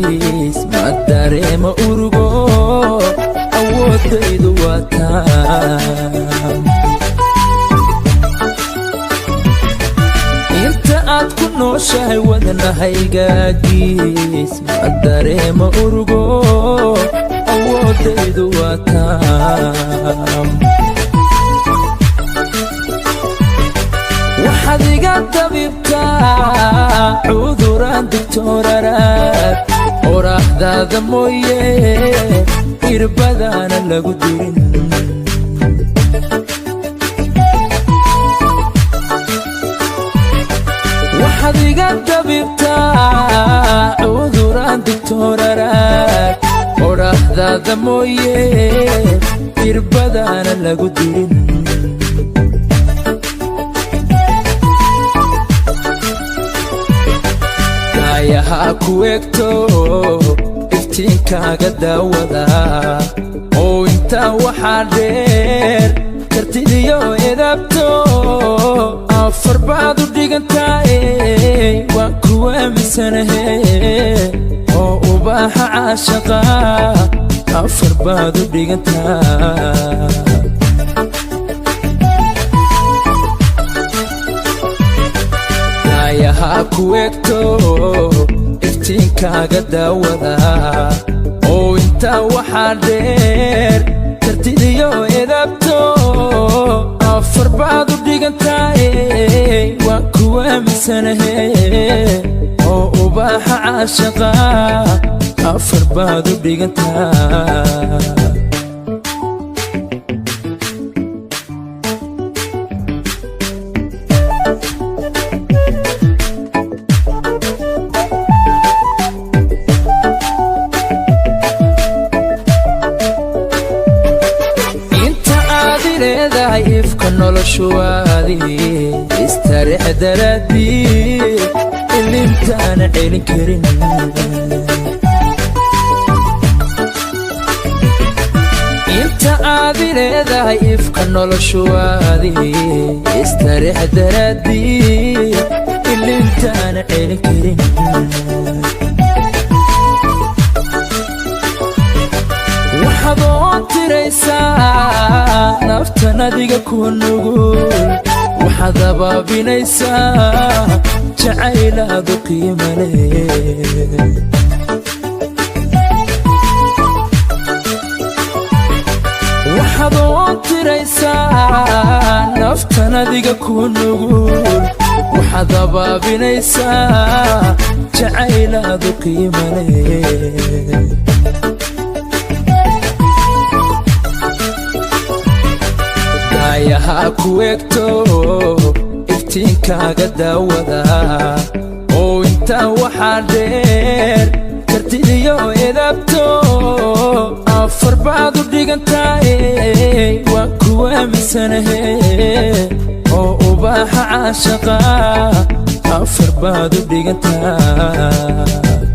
asaagiis ma dareema urugo awoodaydu waa taan inta aad ku nooshahay wadnahaygagiis ma dareema urugo awoodaydu waa taan waxaad iga dabibtaa cuduraan digtooraraad qoraaxdaada mooye irbadaana lagu dirin waxaad iga dabibtaa cuduraan digtooraraad qoraaxdaada mooye irbadaana lagu dirin ayahaa ku egto iftiinkaaga daawada oo intaa waxaa dheer kartidiyo edabto afar baad u dhigantaaye waan ku aaminsanahe oo ubaaxa caashaqa afar baad u dhigantaa ayahaa ku egto iftiinkaaga daawada oo intaa waxaa dheer kartidiyo edabto afar baad u dhigantaaye waan ku aaminsanahe oo ubaaxa caashaqa afar baad u dhigantaa ifka noloshuwaadi istarix daraadii ilintaana celin karin inta aadi leedahay ifka noloshuwaadi istarix daraadii ilintaana celin karin waxaad oo tiraysaa naftan adiga ku nugul waxaad abaabinaysaa jacaylaadu qiima leh waxaad oo tiraysaa naftan adiga ku nugul waxaad abaabinaysaa jacaylaadu qiima leh ayahaa ku egto iftiinkaaga daawada oo intaa waxaa dheer kartidiyo edabto afar baad u dhigantaaye waan ku aaminsanahe oo ubaaxa caashaqa afar baad u dhigantaa